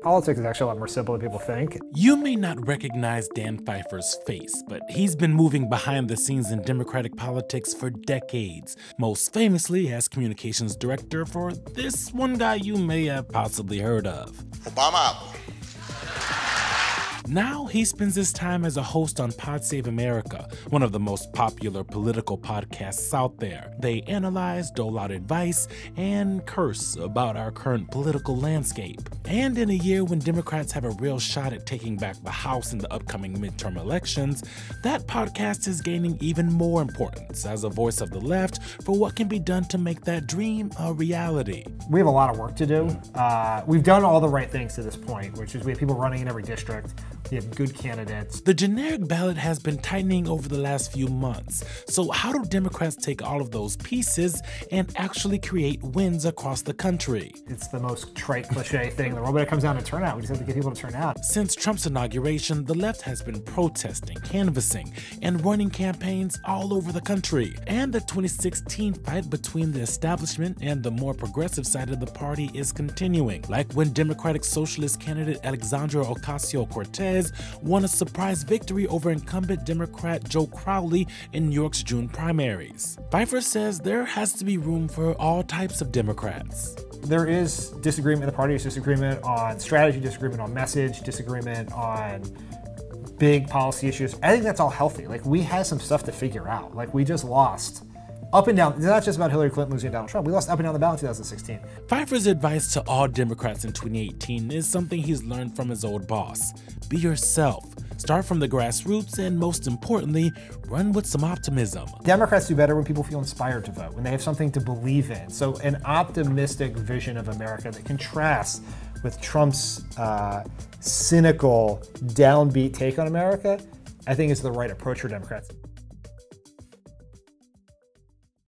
Politics is actually a lot more simple than people think. You may not recognize Dan Pfeiffer's face, but he's been moving behind the scenes in Democratic politics for decades, most famously as communications director for this one guy you may have possibly heard of. Obama out. Now he spends his time as a host on Pod Save America, one of the most popular political podcasts out there. They analyze, dole out advice, and curse about our current political landscape. And in a year when Democrats have a real shot at taking back the House in the upcoming midterm elections, that podcast is gaining even more importance as a voice of the left for what can be done to make that dream a reality. We have a lot of work to do. We've done all the right things to this point, which is we have people running in every district. We have good candidates. The generic ballot has been tightening over the last few months. So how do Democrats take all of those pieces and actually create wins across the country? It's the most trite cliche thing in the world, but it comes down to turnout. We just have to get people to turn out. Since Trump's inauguration, the left has been protesting, canvassing, and running campaigns all over the country. And the 2016 fight between the establishment and the more progressive side of the party is continuing, like when Democratic Socialist candidate Alexandria Ocasio-Cortez won a surprise victory over incumbent Democrat Joe Crowley in New York's June primaries. Pfeiffer says there has to be room for all types of Democrats. There is disagreement in the party, disagreement on strategy, disagreement on message, disagreement on big policy issues. I think that's all healthy. Like, we had some stuff to figure out. Like, we just lost up and down. It's not just about Hillary Clinton losing to Donald Trump. We lost up and down the ballot in 2016. Pfeiffer's advice to all Democrats in 2018 is something he's learned from his old boss. Be yourself. Start from the grassroots, and most importantly, run with some optimism. Democrats do better when people feel inspired to vote, when they have something to believe in. So an optimistic vision of America that contrasts with Trump's cynical, downbeat take on America, I think is the right approach for Democrats.